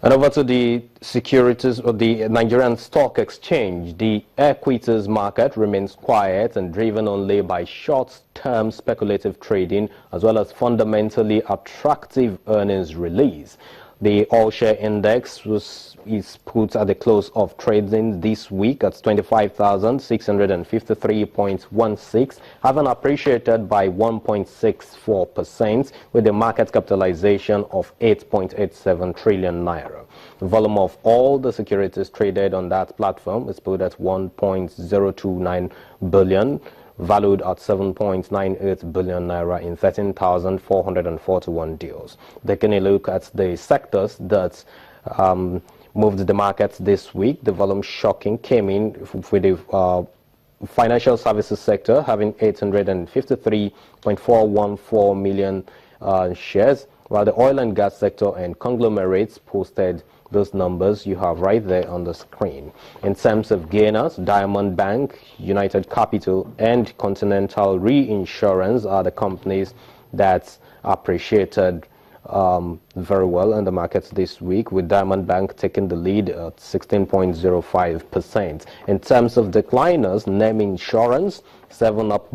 And over to the securities or the Nigerian Stock Exchange. The equities market remains quiet and driven only by short-term speculative trading as well as fundamentally attractive earnings release. The all-share index is put at the close of trading this week at 25,653.16, having appreciated by 1.64%, with a market capitalization of 8.87 trillion naira. The volume of all the securities traded on that platform is put at 1.029 billion, valued at 7.98 billion naira in 13,441 deals. Taking a look at the sectors that moved the market this week, the volume shocking came in with the financial services sector having 853.414 million shares, while the oil and gas sector and conglomerates posted those numbers you have right there on the screen. In terms of gainers, Diamond Bank, United Capital, and Continental Reinsurance are the companies that appreciated very well in the markets this week, with Diamond Bank taking the lead at 16.05%. In terms of decliners, Name Insurance, 7-Up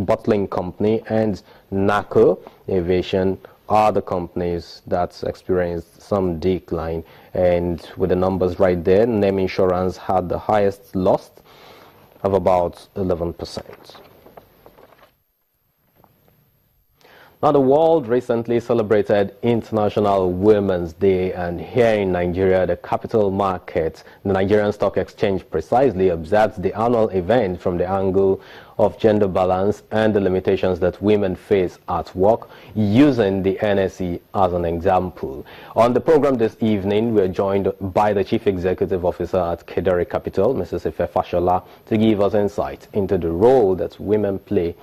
Bottling Company, and NACO Aviation are the companies that experienced some decline. And with the numbers right there, Name Insurance had the highest loss of about 11%. Now, the world recently celebrated International Women's Day, and here in Nigeria, the capital market, the Nigerian Stock Exchange precisely, observes the annual event from the angle of gender balance and the limitations that women face at work, using the NSE as an example. On the program this evening, we are joined by the Chief Executive Officer at Kedere Capital, Mrs. Ife Fashola, to give us insight into the role that women play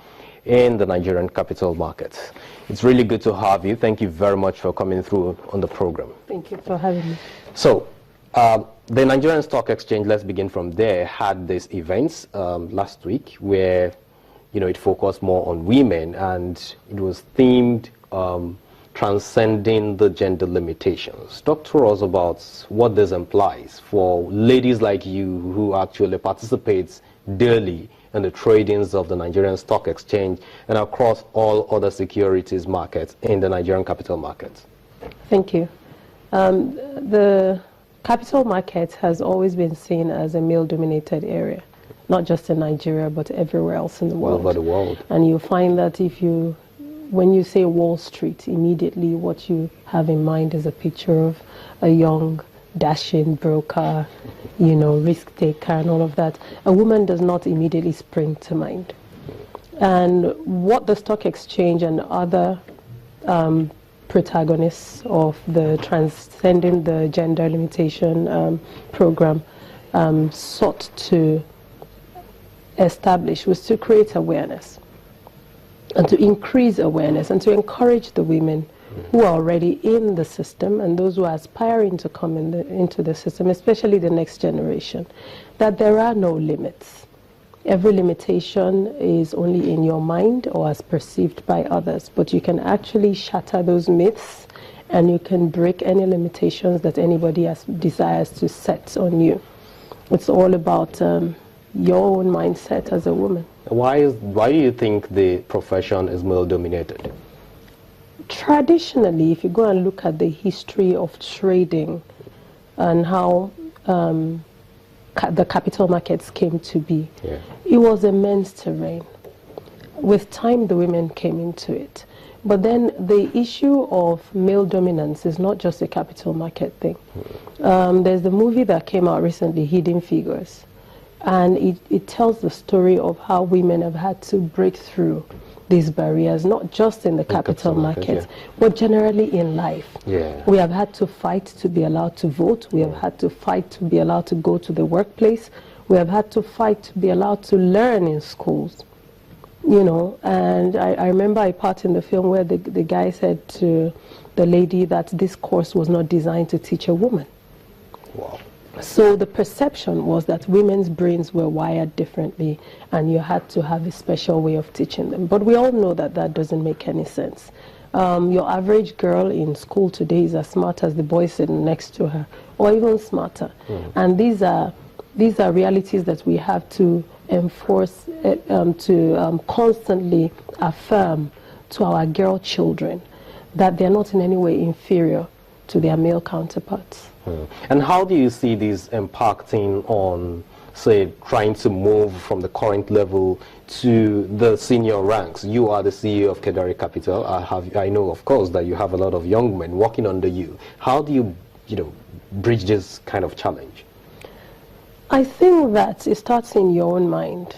in the Nigerian capital market. It's really good to have you. Thank you very much for coming through on the program. Thank you for having me. So, the Nigerian Stock Exchange, let's begin from there, had these events last week where, it focused more on women, and it was themed Transcending the Gender Limitations. Talk to us about what this implies for ladies like you who actually participate daily in the tradings of the Nigerian Stock Exchange and across all other securities markets in the Nigerian capital market. Thank you. The capital market has always been seen as a male-dominated area, not just in Nigeria, but everywhere else in the world. All over the world. And you find that when you say Wall Street, immediately what you have in mind is a picture of a young, dashing broker, risk taker and all of that. A woman does not immediately spring to mind. And what the stock exchange and other protagonists of the Transcending the Gender Limitation program sought to establish was to create awareness and to increase awareness and to encourage the women who are already in the system and those who are aspiring to come into the system, especially the next generation, that there are no limits. Every limitation is only in your mind or as perceived by others, but you can actually shatter those myths and you can break any limitations that anybody desires to set on you. It's all about your own mindset as a woman. Why do you think the profession is male-dominated? Traditionally, if you go and look at the history of trading and how the capital markets came to be, it was a men's terrain. With time, the women came into it. But then the issue of male dominance is not just a capital market thing. There's the movie that came out recently, Hidden Figures. And it tells the story of how women have had to break through these barriers, not just in the capital markets, but generally in life. We have had to fight to be allowed to vote. We have had to fight to be allowed to go to the workplace. We have had to fight to be allowed to learn in schools. And I remember a part in the film where the guy said to the lady that this course was not designed to teach a woman. Wow. So the perception was that women's brains were wired differently and you had to have a special way of teaching them. But we all know that that doesn't make any sense. Your average girl in school today is as smart as the boy sitting next to her, or even smarter. And these are realities that we have to enforce, to constantly affirm to our girl children that they're not in any way inferior to their male counterparts. And how do you see this impacting on, say, trying to move from the current level to the senior ranks? You are the CEO of Kedari Capital. I know, of course, that you have a lot of young men working under you. How do you, bridge this kind of challenge? I think that it starts in your own mind.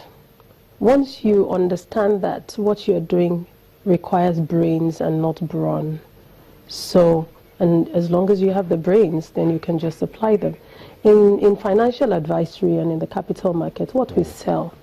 Once you understand that what you're doing requires brains and not brawn. And as long as you have the brains, then you can just apply them. In financial advisory and in the capital market, what we sell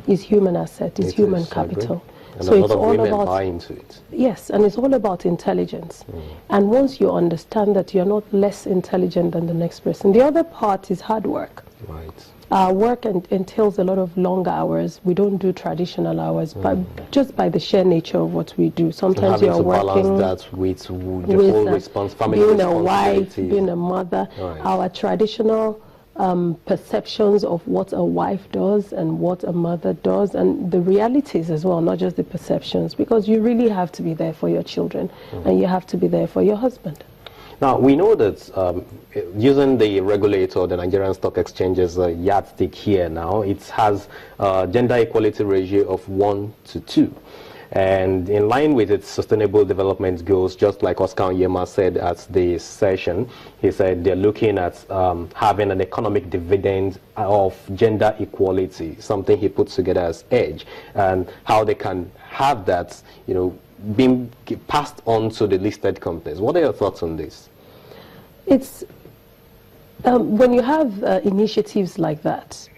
is human asset, is human capital. And so a lot of women buy into it. Yes, and it's all about intelligence. And once you understand that you're not less intelligent than the next person, the other part is hard work. Right. Our work entails a lot of long hours. We don't do traditional hours, but just by the sheer nature of what we do. Sometimes you're working balance that with the full family being responsibility. a wife, being a mother. Right. Our traditional perceptions of what a wife does and what a mother does, and the realities as well, not just the perceptions, because you really have to be there for your children and you have to be there for your husband. Now, we know that using the regulator, the Nigerian Stock Exchange's yardstick here now, it has a gender equality ratio of 1:2. And in line with its sustainable development goals, just like Oscar Onyema said at the session, he said they're looking at having an economic dividend of gender equality, something he puts together as EDGE, and how they can have that, being passed on to the listed companies. What are your thoughts on this? It's when you have initiatives like that,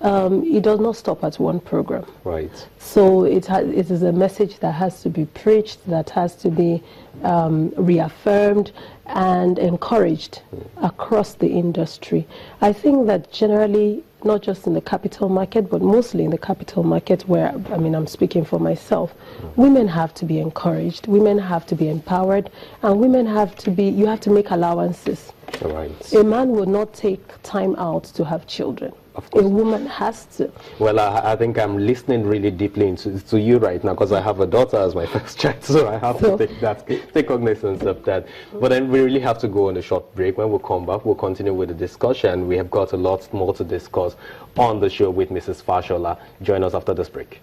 it does not stop at one program. Right. So it is a message that has to be preached, that has to be reaffirmed and encouraged across the industry. I think that generally, not just in the capital market, but mostly in the capital market where, I'm speaking for myself, women have to be encouraged, women have to be empowered, and women you have to make allowances. Right. A man would not take time out to have children. A woman has to. Well, I think I'm listening really deeply to you right now because I have a daughter as my first child, so I have to take cognizance of that. But then we really have to go on a short break. When we come back, we'll continue with the discussion. We have got a lot more to discuss on the show with Mrs. Fashola. Join us after this break.